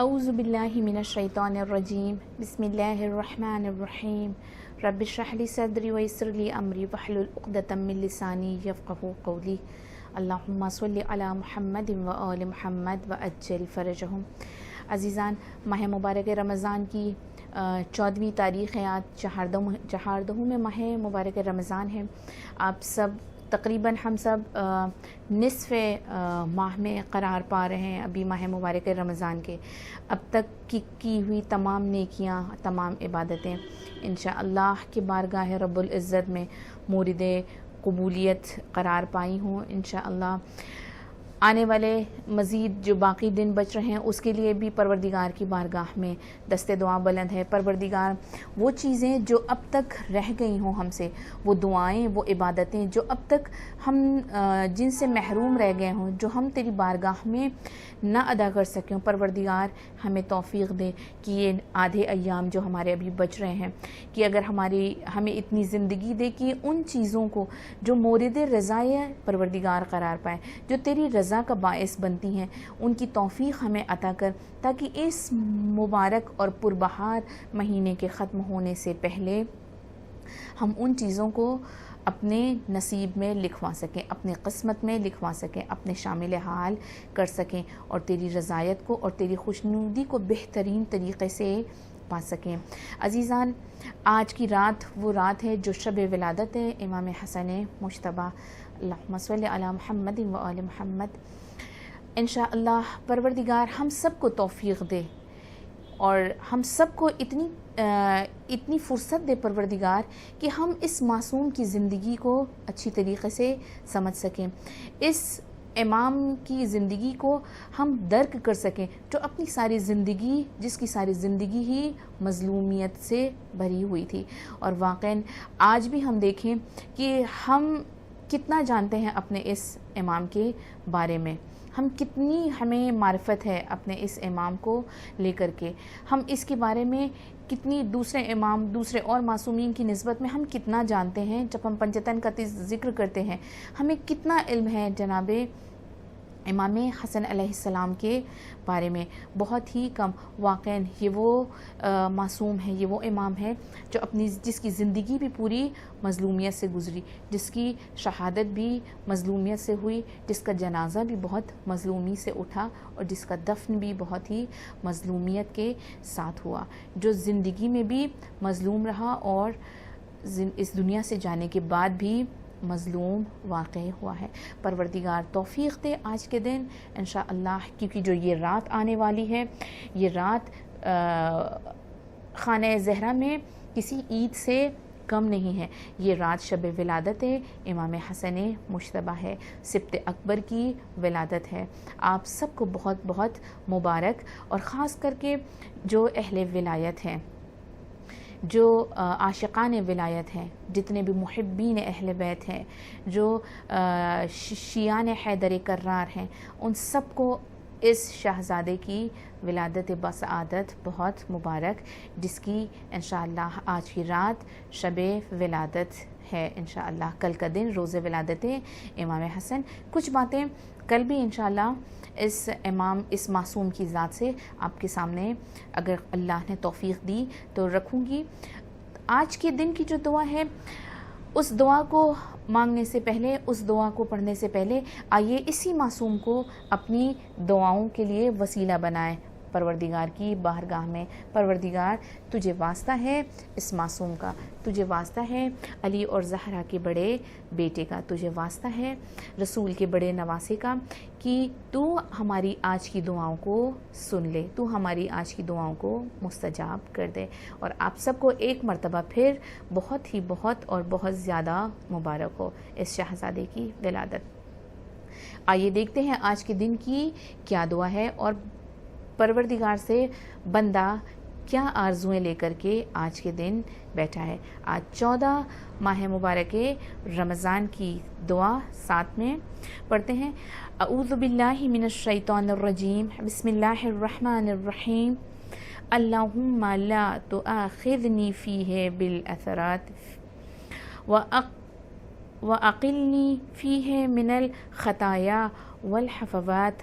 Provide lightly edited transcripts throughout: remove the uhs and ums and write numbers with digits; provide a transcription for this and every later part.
اعوذ باللہ من الشیطان الرجیم بسم اللہ الرحمن الرحیم رب اشرح لی صدری ویسر لی امری واحلل عقدۃ من لسانی یفقہوا قولی اللہم صلی علی محمد و آل محمد وعجل فرجہم۔ عزیزان، ماہ مبارک رمضان کی 14ویں تاریخ ہے آج، چہاردہویں ماہ مبارک رمضان ہے۔ آپ سب تقریباً ہم سب نصف ماہ میں قرار پا رہے ہیں ابھی ماہ مبارک رمضان کے۔ اب تک کی ہوئی تمام نیکیاں، تمام عبادتیں انشاءاللہ کہ بارگاہ رب العزت میں مورد قبولیت قرار پائی ہوں انشاءاللہ۔ آنے والے مزید جو باقی دن بچ رہے ہیں اس کے لیے بھی پروردگار کی بارگاہ میں دست دعا بلند ہے۔ پروردگار، وہ چیزیں جو اب تک رہ گئی ہوں ہم سے، وہ دعائیں، وہ عبادتیں جو اب تک ہم جن سے محروم رہ گئے ہوں، جو ہم تیری بارگاہ میں نہ ادا کر سکے ہوں، پروردگار ہمیں توفیق دے کہ یہ آدھے ایام جو ہمارے ابھی بچ رہے ہیں، کہ اگر ہمیں اتنی زندگی دے کہ ان چیزوں کو جو مورد رضائے پروردگار قرار پائے، جو تیری رضا کا باعث بنتی ہیں، ان کی توفیق ہمیں عطا کر، تاکہ اس مبارک اور پربہار مہینے کے ختم ہونے سے پہلے ہم ان چیزوں کو اپنے نصیب میں لکھوا سکیں، اپنے قسمت میں لکھوا سکیں، اپنے شامل حال کر سکیں، اور تیری رضایت کو اور تیری خوشنودی کو بہترین طریقے سے پا سکیں۔ عزیزان، آج کی رات وہ رات ہے جو شب ولادت ہے امام حسن مجتبیٰ، اللہم صلی علی محمد و آل محمد۔ انشاءاللہ پروردگار ہم سب کو توفیق دے اور ہم سب کو اتنی فرصت دے پروردگار کہ ہم اس معصوم کی زندگی کو اچھی طریقے سے سمجھ سکیں، اس امام کی زندگی کو ہم درک کر سکیں، جو اپنی ساری زندگی، جس کی ساری زندگی ہی مظلومیت سے بھری ہوئی تھی۔ اور واقعاً آج بھی ہم دیکھیں کہ ہم کتنا جانتے ہیں اپنے اس امام کے بارے میں، ہمیں معرفت ہے اپنے اس امام کو لے کر کے، ہم اس کے بارے میں کتنی دوسرے امام، دوسرے اور معصومین کی نسبت میں ہم کتنا جانتے ہیں۔ جب ہم پنجتن کا ذکر کرتے ہیں، ہمیں کتنا علم ہے جناب امام حسن علیہ السلام کے بارے میں، بہت ہی کم۔ واقعاً یہ وہ معصوم ہے، یہ وہ امام ہے جو جس کی زندگی بھی پوری مظلومیت سے گزری، جس کی شہادت بھی مظلومیت سے ہوئی، جس کا جنازہ بھی بہت مظلومی سے اٹھا، اور جس کا دفن بھی بہت ہی مظلومیت کے ساتھ ہوا، جو زندگی میں بھی مظلوم رہا اور اس دنیا سے جانے کے بعد بھی مظلوم واقع ہوا ہے۔ پروردگار توفیق دے آج کے دن انشاءاللہ، کیونکہ جو یہ رات آنے والی ہے، یہ رات خانہ زہرا میں کسی عید سے کم نہیں ہے۔ یہ رات شب ولادت امام حسن مجتبیٰ ہے، سبت اکبر کی ولادت ہے۔ آپ سب کو بہت بہت مبارک، اور خاص کر کے جو اہل ولایت ہیں، جو عاشقان ولایت ہیں، جتنے بھی محبین اہل بیت ہیں، جو شیعان حیدر کرار ہیں، ان سب کو اس شہزادے کی ولادت بسعادت بہت مبارک، جس کی انشاءاللہ آج کی رات شب ولادت ہے۔ انشاءاللہ کل کا دن روز ولادت امام حسن۔ کچھ باتیں کل بھی انشاءاللہ اس معصوم کی ذات سے آپ کے سامنے اگر اللہ نے توفیق دی تو رکھوں گی۔ آج کے دن کی جو دعا ہے، اس دعا کو مانگنے سے پہلے، اس دعا کو پڑھنے سے پہلے، آئیے اسی معصوم کو اپنی دعاؤں کے لیے وسیلہ بنائیں پروردگار کی بارگاہ میں۔ پروردگار، تجھے واسطہ ہے اس معصوم کا، تجھے واسطہ ہے علی اور زہرا کے بڑے بیٹے کا، تجھے واسطہ ہے رسول کے بڑے نواسے کا، کہ تو ہماری آج کی دعاؤں کو سن لے، تو ہماری آج کی دعاؤں کو مستجاب کر دے۔ اور آپ سب کو ایک مرتبہ پھر بہت ہی بہت اور بہت زیادہ مبارک ہو اس شہزادے کی ولادت۔ آئیے دیکھتے ہیں آج کے دن کی کیا دعا ہے، اور پروردگار سے بندہ کیا آرزویں لے کر کے آج کے دن بیٹھا ہے۔ آج 14 ماہ مبارک رمضان کی دعا ساتھ میں پڑھتے ہیں۔ اعوذ باللہ من الشیطان الرجیم، بسم اللہ الرحمن الرحیم۔ اللہم لا تؤاخذنی فیہ بالعثرات وأقلنی فیہ من الخطایا والحفوات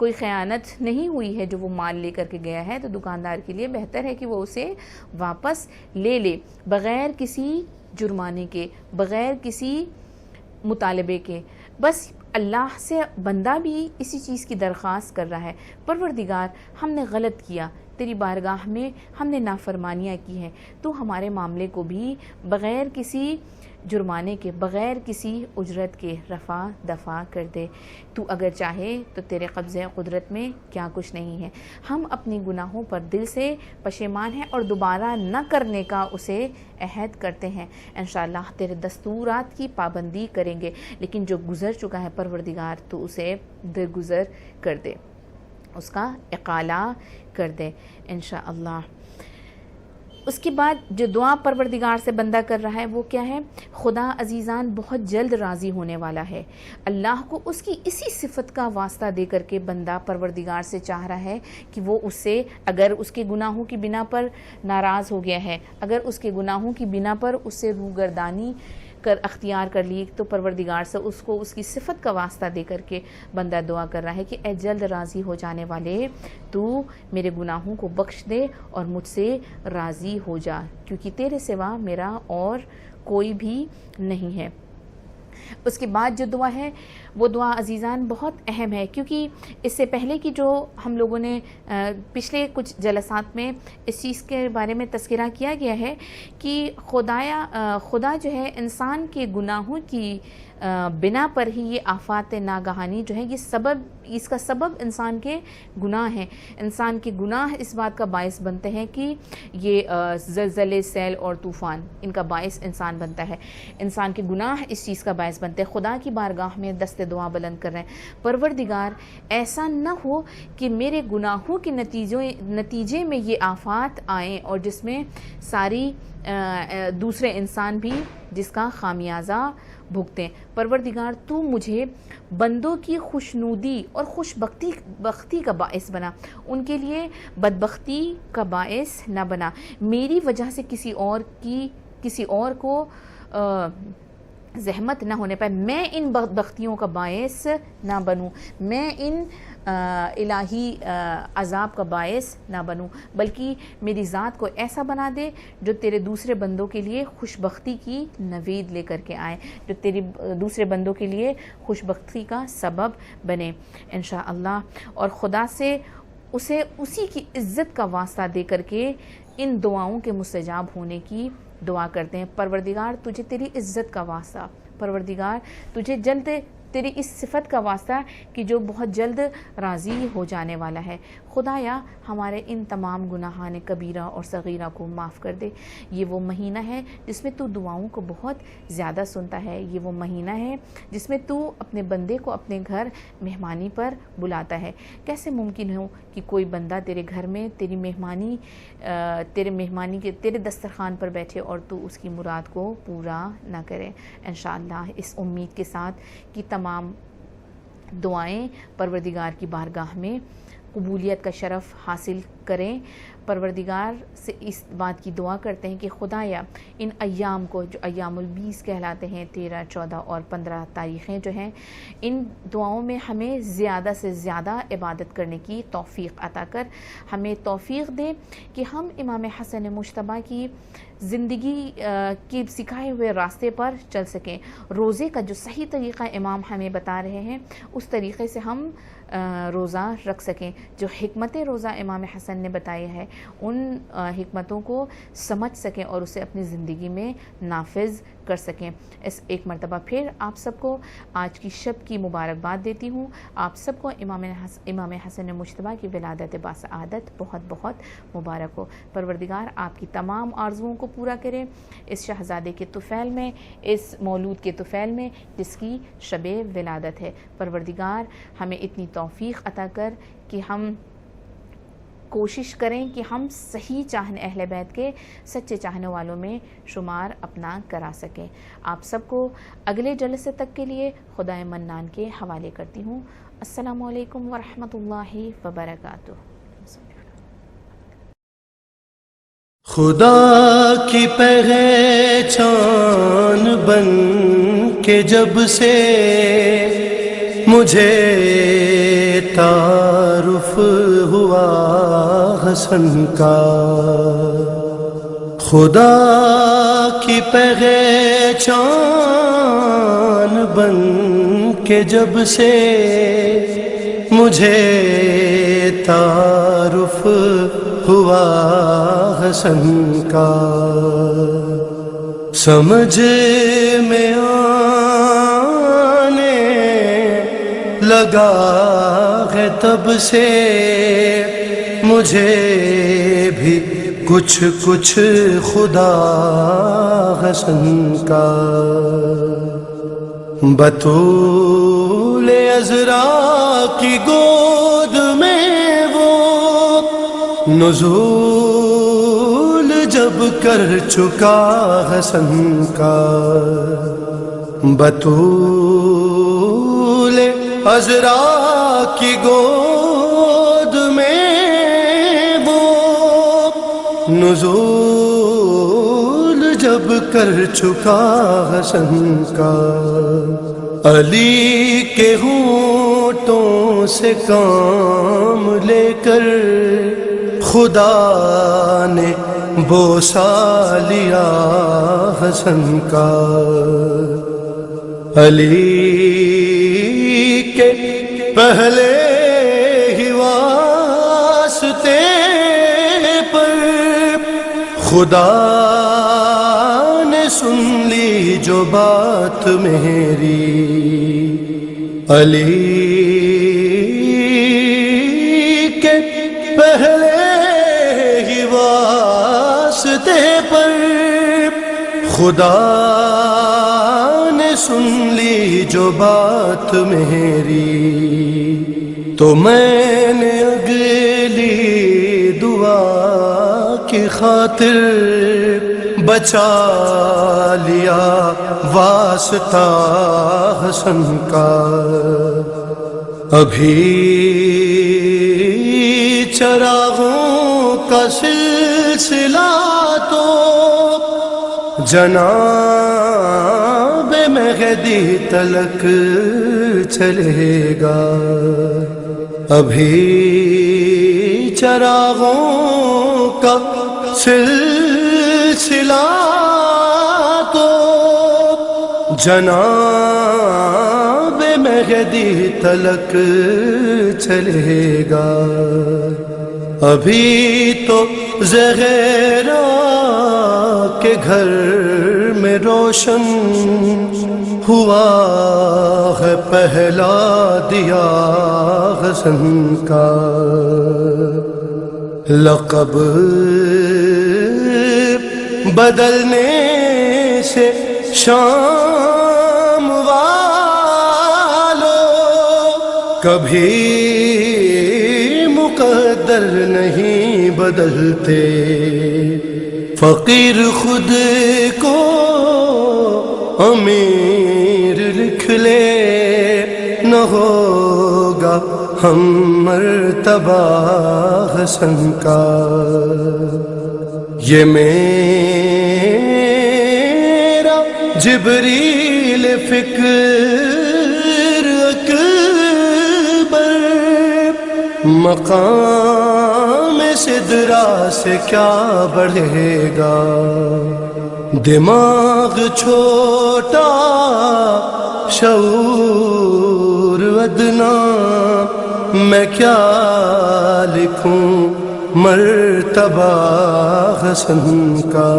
کوئی خیانت نہیں ہوئی ہے جو وہ مال لے کر کے گیا ہے، تو دکاندار کے لیے بہتر ہے کہ وہ اسے واپس لے لے، بغیر کسی جرمانے کے، بغیر کسی مطالبے کے۔ بس اللہ سے بندہ بھی اسی چیز کی درخواست کر رہا ہے، پروردگار ہم نے غلط کیا، تیری بارگاہ میں ہم نے نافرمانیاں کی ہیں، تو ہمارے معاملے کو بھی بغیر کسی جرمانے کے، بغیر کسی اجرت کے رفع دفع کر دے۔ تو اگر چاہے تو تیرے قبضۂ قدرت میں کیا کچھ نہیں ہے۔ ہم اپنی گناہوں پر دل سے پشیمان ہیں اور دوبارہ نہ کرنے کا اسے عہد کرتے ہیں۔ انشاءاللہ تیرے دستورات کی پابندی کریں گے، لیکن جو گزر چکا ہے پروردگار تو اسے درگزر کر دے، اس کا اقالہ کر دے انشاءاللہ۔ اس کے بعد جو دعا پروردگار سے بندہ کر رہا ہے وہ کیا ہے؟ خدا عزیزان بہت جلد راضی ہونے والا ہے۔ اللہ کو اس کی اسی صفت کا واسطہ دے کر کے بندہ پروردگار سے چاہ رہا ہے کہ وہ اس سے، اگر اس کے گناہوں کی بنا پر ناراض ہو گیا ہے، اگر اس کے گناہوں کی بنا پر اس سے روگردانی اختیار کر لی، تو پروردگار سے اس کو اس کی صفت کا واسطہ دے کر کے بندہ دعا کر رہا ہے کہ اے جلد راضی ہو جانے والے، تو میرے گناہوں کو بخش دے اور مجھ سے راضی ہو جا، کیونکہ تیرے سوا میرا اور کوئی بھی نہیں ہے۔ اس کے بعد جو دعا ہے وہ دعا عزیزان بہت اہم ہے، کیونکہ اس سے پہلے کی جو ہم لوگوں نے پچھلے کچھ جلسات میں اس چیز کے بارے میں تذکرہ کیا گیا ہے کہ خدا جو ہے انسان کے گناہوں کی بنا پر ہی یہ آفات ناگہانی جو ہے اس کا سبب انسان کے گناہ ہیں۔ انسان کے گناہ اس بات کا باعث بنتے ہیں کہ یہ زلزلے، سیل اور طوفان ان کا باعث انسان بنتا ہے۔ انسان کے گناہ اس چیز کا باعث بنتے ہیں۔ خدا کی بارگاہ میں دست دعا بلند کر رہے ہیں، پروردگار ایسا نہ ہو کہ میرے گناہوں کے نتیجے میں یہ آفات آئیں اور جس میں ساری دوسرے انسان بھی جس کا خامیازہ بھگتیں۔ پروردگار تو مجھے بندوں کی خوشنودی اور خوشبختی کا باعث بنا، ان کے لیے بدبختی کا باعث نہ بنا، میری وجہ سے کسی اور کو زحمت نہ ہونے پائے، میں ان بدبختیوں کا باعث نہ بنوں، میں ان الہی عذاب کا باعث نہ بنوں، بلکہ میری ذات کو ایسا بنا دے جو تیرے دوسرے بندوں کے لیے خوشبختی کی نوید لے کر کے آئے، جو تیرے دوسرے بندوں کے لیے خوشبختی کا سبب بنے انشاءاللہ۔ اور خدا سے اسے اسی کی عزت کا واسطہ دے کر کے ان دعاؤں کے مستجاب ہونے کی دعا کرتے ہیں۔ پروردگار تجھے تیری عزت کا واسطہ، پروردگار تجھے جلد تیری اس صفت کا واسطہ کہ جو بہت جلد راضی ہو جانے والا ہے۔ خدایا ہمارے ان تمام گناہان کبیرہ اور صغیرہ کو معاف کر دے۔ یہ وہ مہینہ ہے جس میں تو دعاؤں کو بہت زیادہ سنتا ہے، یہ وہ مہینہ ہے جس میں تو اپنے بندے کو اپنے گھر مہمانی پر بلاتا ہے۔ کیسے ممکن ہو کہ کوئی بندہ تیرے گھر میں تیرے دسترخوان پر بیٹھے اور تو اس کی مراد کو پورا نہ کرے۔ انشاءاللہ اس امید کے ساتھ کہ تمام دعائیں پروردگار کی بارگاہ میں قبولیت کا شرف حاصل کریں، پروردگار سے اس بات کی دعا کرتے ہیں کہ خدایا ان ایام کو جو ایام البیس کہلاتے ہیں، 13، 14 اور 15 تاریخیں جو ہیں، ان دعاؤں میں ہمیں زیادہ سے زیادہ عبادت کرنے کی توفیق عطا کر، ہمیں توفیق دے کہ ہم امام حسن مجتبیٰ کی زندگی کے سکھائے ہوئے راستے پر چل سکیں، روزے کا جو صحیح طریقہ امام ہمیں بتا رہے ہیں اس طریقے سے ہم روزہ رکھ سکیں، جو حکمت روزہ امام حسن نے بتائی ہے ان حکمتوں کو سمجھ سکیں اور اسے اپنی زندگی میں نافذ کر سکیں۔ اس ایک مرتبہ پھر آپ سب کو آج کی شب کی مبارکباد دیتی ہوں، آپ سب کو امام حسن مجتبیٰ کی ولادت باسعادت بہت بہت مبارک ہو۔ پروردگار آپ کی تمام آرزوؤں کو پورا کرے اس شہزادے کے طفیل میں، اس مولود کے طفیل میں جس کی شب ولادت ہے۔ پروردگار ہمیں اتنی توفیق عطا کر کہ ہم کوشش کریں کہ ہم صحیح چاہنے اہل بیت کے سچے چاہنے والوں میں شمار اپنا کرا سکیں۔ آپ سب کو اگلے جلسے تک کے لیے خدائے منان کے حوالے کرتی ہوں۔ السلام علیکم ورحمۃ اللہ وبرکاتہ۔ خدا کی پہچان بن کے جب سے مجھے تعارف ہوا حسن کا، خدا کی پہچان بن کے جب سے مجھے تعارف ہوا حسن کا، سمجھ میں آنے لگا ہے تب سے مجھے بھی کچھ کچھ خدا حسن کا، بطول عذرا کی گود میں وہ نزول جب کر چکا حسن کا، بطول عذرا کی گود میں وہ نزول جب کر چکا حسن کا، علی کے ہونٹوں سے کام لے کر خدا نے بوسہ لیا حسن کا، علی کے پہلے ہی واسطے پر خدا نے سن لی جو بات میری، علی کے پہلے ہی واسطے پر خدا نے سن لی جو بات میری، تو میں نے اگلی دعا کی خاطر بچا لیا واسطہ حسن کا، ابھی چراغوں کا سلسلہ تو جناب مہدی تلک چلے گا، ابھی چراغوں کا سلسلہ تو جناب مہدی تلک چلے گا، ابھی تو زہرا کے گھر میں روشن ہوا ہے پہلا دیا حسن کا، لقب بدلنے سے شام والو کبھی مقدر نہیں بدلتے، فقیر خود کو امیر لکھ لے نہ ہوگا ہم مرتبہ حسن کا، یہ میرا جبریل فکر اکبر مقام سدرا سے کیا بڑھے گا، دماغ چھوٹا شعور ادنا، میں کیا لکھوں مرتبہ حسن کا،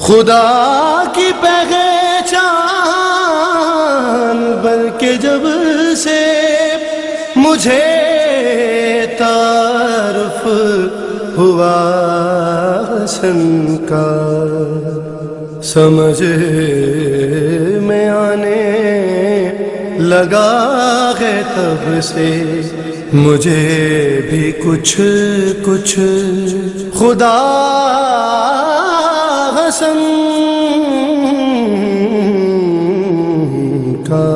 خدا کی پہچان بن کے جب سے مجھے تعارف ہوا حسن کا، سمجھ میں آنے لگا ہے تب سے مجھے بھی کچھ کچھ خدا حسن کا۔